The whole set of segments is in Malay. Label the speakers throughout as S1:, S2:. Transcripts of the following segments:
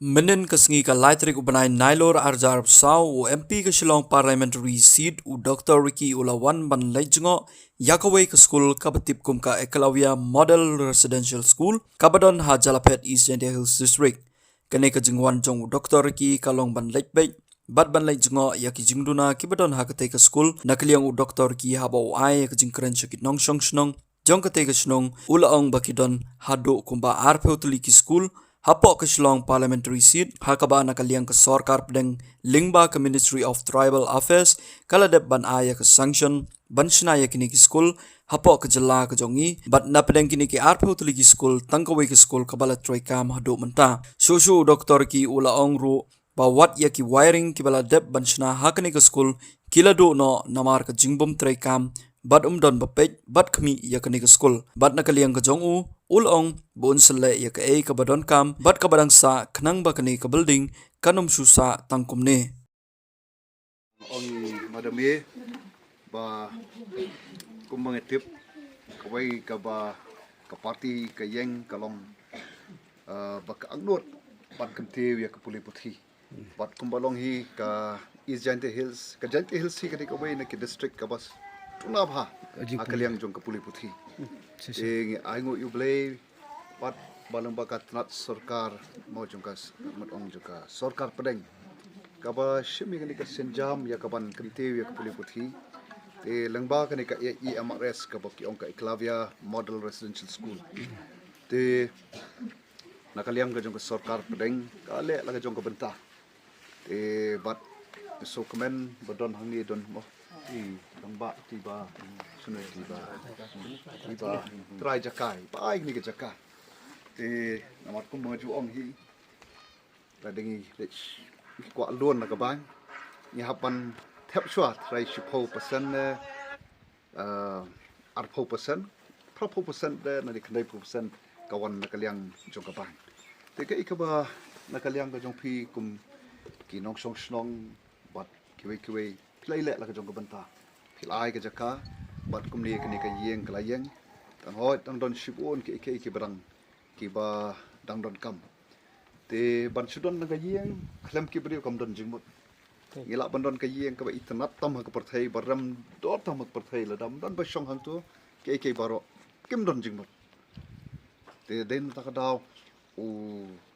S1: Menen kesengi ka laitrik ubanai Nailor Arjar Sao u MP ke Shillong Parliamentary Seat u Dr. Ricky Ulawan ban lejngo Yakaway ke school kabatip kum ka Ekalawia Model Residential School kabadon ha Jalapet East India Hills District. Kene ke jingwan jong u Dr. Ricky kalong ban lejbek bat ban lejngo yaki jingduna kibadon ha kate ke school nakliang u Dr. Ricky haba u ai ke jingkren chakit nong shong shnong jong kate ke shnong ulaong bakidon hado kumba arpe utuli ki school Hapok ke Shillong Parliamentary Seat, hakaba nakaliang ke Sorkar pedeng lingba ke Ministry of Tribal Affairs, kaladep ban aya ke sanction, ban shinaya kini ki school, hapok ke jela ke jongi, bat na pedeng kini ki arpe utuli ki school, tangkawi ke school kabala troy kam haduk menta. Shushu Dr. ki ula ongru, bawat ya ki wiring ki bala dep ban shina hakani ke school, kila do no namar ke jingbom troy kam, bat don bapej, bat kami ya kini ke school, bat nakaliang ke jongu, ulong bun sele ya ke badon kam bat ka badang sa kenang ba kani ke building kanum susa tangkum ne
S2: ong madami ba kumbang etip kawai ka ba ka party ka yeng kalong ba ka angnot bat kante ya ka puli puthi bat kumbalong hi ka East Jante Hills ka Jante Hills hi ka kawai na ki district ka bas tunabha akaliang jong ka puli puthi ing aingo yublay pat balang bakat nat sarkar mo jungkas mat ong juga sarkar pedeng kaba shimi kani ka senjam ya kaban kante ya kapuli puthi te langba kani ka EMRS kaba ki ong ka Eklavia Model Residential School te nakaliam ka jung ka sarkar pedeng kale laga jong ka benta te bat so komen badon hangi don mo langba tiba sunai tiba try jakai baik ni ke jakai te namat ko maju ong hi radengi lech kwa luon na kabang ni hapan thep shwa try shipo percent arpo percent propo percent na ni kandai percent kawan na kaliang jong kabang te ka ikaba na kaliang ka jong pi kum ki nong song snong bat kiwe play le la ka jong kabanta pilai ka jaka bat kumni kani ka yeng klayeng tang hoi tang don shibon ki barang ki ba dang don kam te ban sudon na ka yeng khlem ki bri kam don jingmut ngila ban don ka yeng ka ba itnat tam ha ka parthai baram dot tam ha parthai la dam don ba shong hang tu ki baro kim don jingmut te den ta ka daw u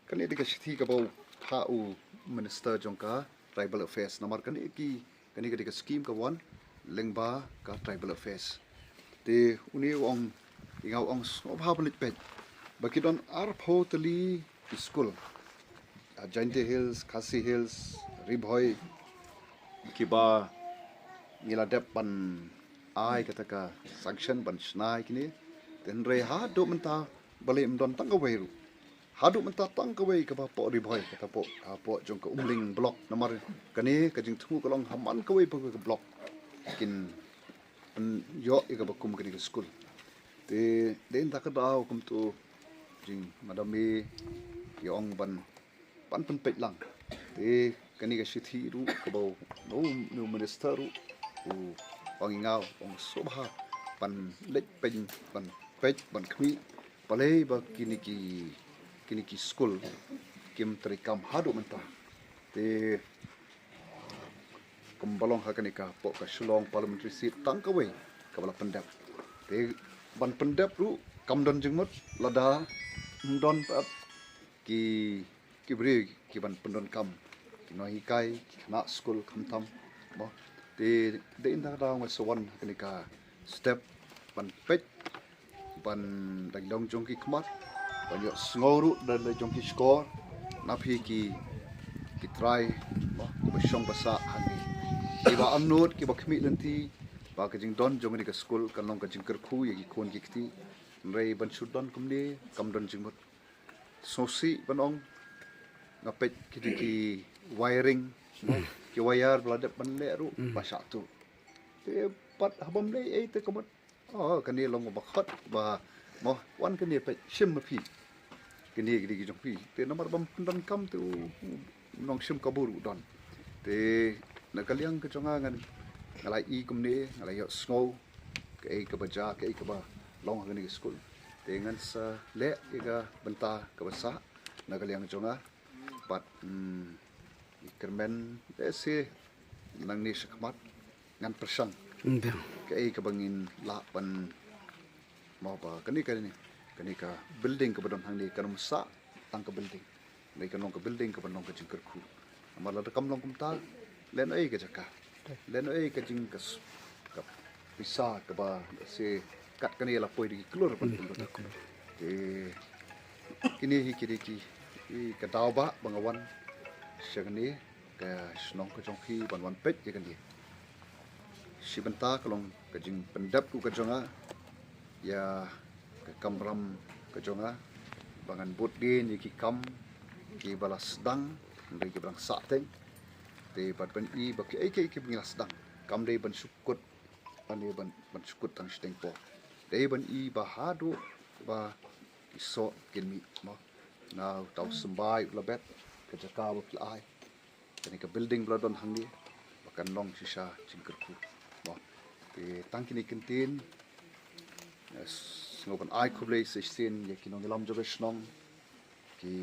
S2: kani de ka shithi ka ba tha u minister jongka tribal affairs namar kani ka scheme ka wan lengba ka tribal affairs te uni ong ingau ong sobha blit pet bakidon arpho tali school Jante Hills Khasi Hills Ribhoi kiba ngila dep pan ai kata ka sanction ban snai kini ten re ha do menta bale mdon tang kawai ru hadu menta tang kawai ka po Ribhoi kata po jong ka umling block namar kani ka jing thu kalong haman kawai pa ka block kin yo ika bakum kani ke school te den ta ka daw kum tu jing madami yong ban pan pet lang te kani ka shithi ru ka baw no minister ru u pangingao ong sobha pan lek pen ban pet ban khmi palei ba kini ki school kim trikam hadu menta te kumbalong hakani ka po ka Shillong Parliamentary Seat tangkawai kabala pendap te ban pendap ru kamdon jingmut lada don pat ki bri ki ban pendon kam ki no hikai na school kamtam mo te de inda da wa sowan hakani ka step ban pet ban dangdong jongki khmat ban yo ngoru dan jongki score na phi ki try mo ki shong basa hani kiba amnut kiba khmi lenti ba ka jing don jong ni ka school kan long ka jing kerkhu ye ki khon ki kti rei ban shud don kumni kam don jing mot sosi banong na pet ki wiring ki wire blade ban le ru ba sha tu te pat habam le ei te kamot kan ni long ba khat ba mo wan kan ni pet shim ma phi kan ni ki jong phi te namar bam don kam tu nong shim kaburu don te na kaliang ka chonga ngan ngalai I kumne ngalai yo snow ke ka baja ke ka ba long ngani school te ngan sa le ka benta ka basa na kaliang chonga but ikermen ese nang ni sakmat ngan persang kai ka bangin la pan mau ba kani ka building ka badon hang ni kanum sa tang ka building nei ka nong ka building ka banong ka jingker khu amala da kam long kum ta len ai ka jaka len ai ka jing ka pisa ka ba se kat kani la poi di klur pan kini hi kiri ki ka daw ba bangawan syagni ka snong ka jong khi ban wan pet ye kan di si benta kalong ka jing pendap ku ka jonga ya ka kamram ka jonga bangan but din ki kam ki balas dang ndai ki bang sa teng te pat ban I ba ki ki bingas dang kam dei ban sukut ane ban sukut tang steng po dei ban I ba hadu ba iso kin mi mo na tau sembai labet ka jaka ba plai kani ka building bladon hangi bakan long sisa jingker ku mo te tangkini kentin ngoban ai kublei 16 ye kinong lam jobe snong ki